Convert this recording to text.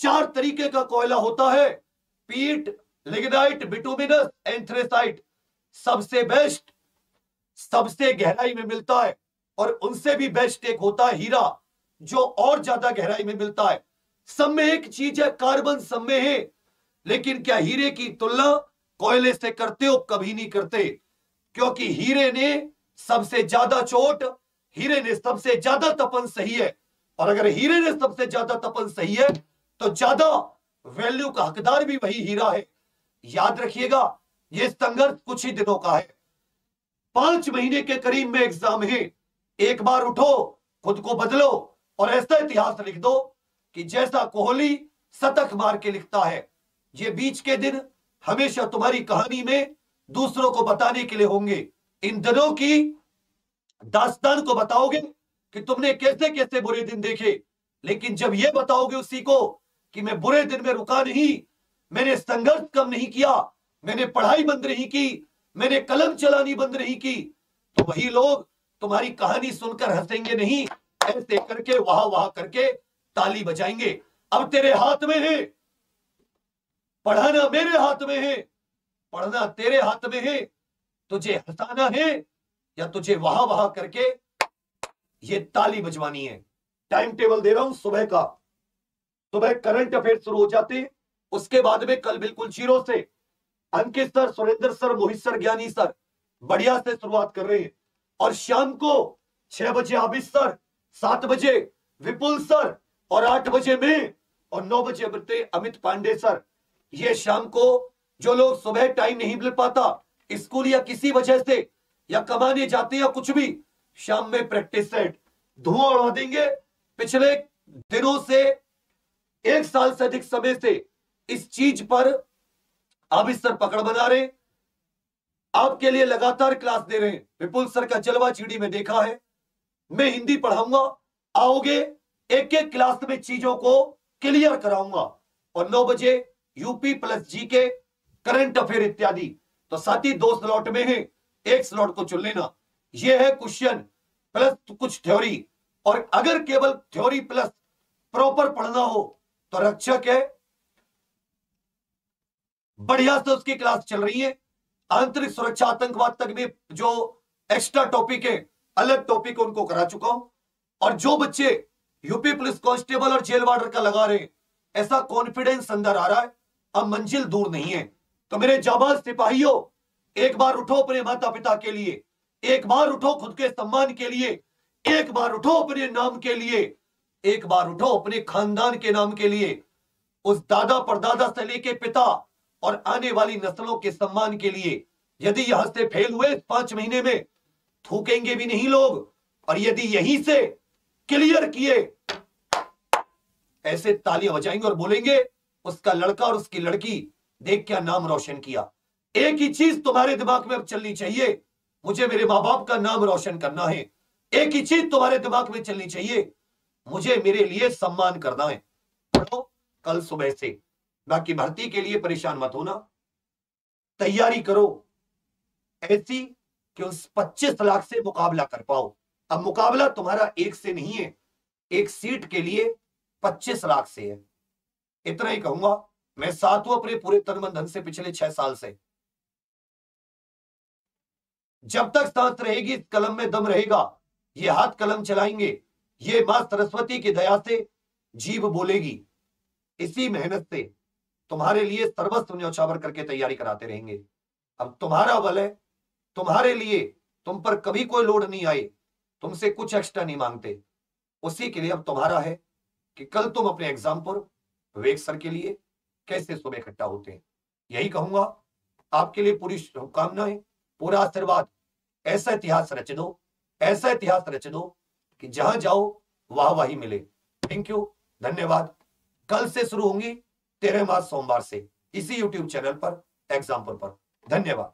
4 तरीके का कोयला होता है, पीट, लिग्नाइट, बिटुमिनस, एंथ्रेसाइट। सबसे बेस्ट सबसे गहराई में मिलता है, और उनसे भी बेस्ट एक होता है हीरा, जो और ज्यादा गहराई में मिलता है। सब में एक चीज है, कार्बन सब में है, लेकिन क्या हीरे की तुलना कोयले से करते हो? कभी नहीं करते, क्योंकि हीरे ने सबसे ज्यादा चोट, हीरे ने सबसे ज्यादा तपन सही है। और अगर हीरे ने सबसे ज्यादा तपन सही है तो ज्यादा वैल्यू का हकदार भी वही हीरा है। याद रखिएगा, यह संघर्ष कुछ ही दिनों का है। 5 महीने के करीब में एग्जाम है। एक बार उठो, खुद को बदलो और ऐसा इतिहास लिख दो कि जैसा कोहली शतक मार के लिखता है। ये बीच के दिन हमेशा तुम्हारी कहानी में दूसरों को बताने के लिए होंगे। इन दिनों की दास्तान को बताओगे कि तुमने कैसे कैसे बुरे दिन देखे, लेकिन जब यह बताओगे उसी को कि मैं बुरे दिन में रुका नहीं, मैंने संघर्ष कम नहीं किया, मैंने पढ़ाई बंद नहीं की, मैंने कलम चलानी बंद नहीं की, तो वही लोग तुम्हारी कहानी सुनकर हंसेंगे नहीं, ऐसे करके वाह वाह करके ताली बजाएंगे। अब तेरे हाथ में है, पढ़ाना मेरे हाथ में है, पढ़ना तेरे हाथ में है। तुझे हंसाना है या तुझे वाह वाह करके ये ताली बजवानी है। टाइम टेबल दे रहा हूं सुबह का। सुबह करंट अफेयर शुरू हो जाते, उसके बाद में कल बिल्कुल जीरो से अंकित सर, सुरेंद्र सर, मोहित सर, ज्ञानी सर बढ़िया से शुरुआत कर रहे हैं। और शाम को 6 बजे आबिद सर, 7 बजे विपुल सर, और 8 बजे में, और 9 बजे अमित पांडे सर। ये शाम को जो लोग सुबह टाइम नहीं मिल पाता स्कूल या किसी वजह से, या कमाने जाते या कुछ भी, शाम में प्रैक्टिस सेट धुआं उड़ा देंगे। पिछले दिनों से 1 साल से अधिक समय से इस चीज पर आबिद सर पकड़ बना रहे, आपके लिए लगातार क्लास दे रहे हैं। विपुल सर का जलवा चिड़ी में देखा है। मैं हिंदी पढ़ाऊंगा, आओगे, एक एक क्लास में चीजों को क्लियर कराऊंगा। और 9 बजे यूपी प्लस जी के करंट अफेयर इत्यादि। तो साथ ही 2 स्लॉट में है, एक स्लॉट को चुन लेना। यह है क्वेश्चन प्लस कुछ थ्योरी। और अगर केवल थ्योरी प्लस प्रॉपर पढ़ना हो तो रक्षक है, बढ़िया से उसकी क्लास चल रही है। आंतरिक सुरक्षा आतंकवाद तक में जो एक्स्ट्रा टॉपिक है, अलग टॉपिक उनको करा चुका हूं। और जो बच्चे यूपी पुलिस कांस्टेबल और जेल वार्डर का लगा रहे, ऐसा कॉन्फिडेंस अंदर आ रहा है, अब मंजिल दूर नहीं है। तो मेरे जाबाज सिपाहियों, एक बार उठो अपने माता पिता के लिए, एक बार उठो खुद के सम्मान के लिए, एक बार उठो अपने नाम के लिए, एक बार उठो अपने खानदान के नाम के लिए, उस दादा परदादा से लेके पिता और आने वाली नस्लों के सम्मान के लिए। यदि यहां से फेल हुए 5 महीने में, थूकेंगे भी नहीं लोग। और यदि यहीं से क्लियर किए, ऐसे तालियां बजाएंगे और बोलेंगे उसका लड़का और उसकी लड़की देख क्या नाम रोशन किया। एक ही चीज तुम्हारे दिमाग में अब चलनी चाहिए, मुझे मेरे मां बाप का नाम रोशन करना है। एक ही चीज तुम्हारे दिमाग में चलनी चाहिए, मुझे मेरे लिए सम्मान करना है। पढ़ो कल सुबह से। बाकी भर्ती के लिए परेशान मत होना, तैयारी करो ऐसी कि उस 25 लाख से मुकाबला कर पाओ। अब मुकाबला तुम्हारा एक से नहीं है, एक सीट के लिए 25 लाख से है। इतना ही कहूंगा। मैं साथ हूं अपने पूरे तन मन धन से पिछले 6 साल से। जब तक सांस रहेगी, इस कलम में दम रहेगा, ये हाथ कलम चलाएंगे, ये मां सरस्वती की दया से जीभ बोलेगी। इसी मेहनत से तुम्हारे लिए सर्वस्व न्यौछावर करके तैयारी कराते रहेंगे। अब तुम्हारा बल है, तुम्हारे लिए, तुम पर कभी कोई लोड नहीं आए, तुमसे कुछ एक्स्ट्रा नहीं मांगते। उसी के लिए अब तुम्हारा है कि कल तुम अपने एग्जाम पर विवेक सर के लिए कैसे सुबह इकट्ठा होते हैं। यही कहूंगा। आपके लिए पूरी शुभकामनाएं, पूरा आशीर्वाद। ऐसा इतिहास रच दो, ऐसा इतिहास रच दो कि जहां जाओ वाह वाही मिले। थैंक यू, धन्यवाद। कल से शुरू होंगी 13 मार्च सोमवार से इसी YouTube चैनल पर एग्जाम्पल पर। धन्यवाद।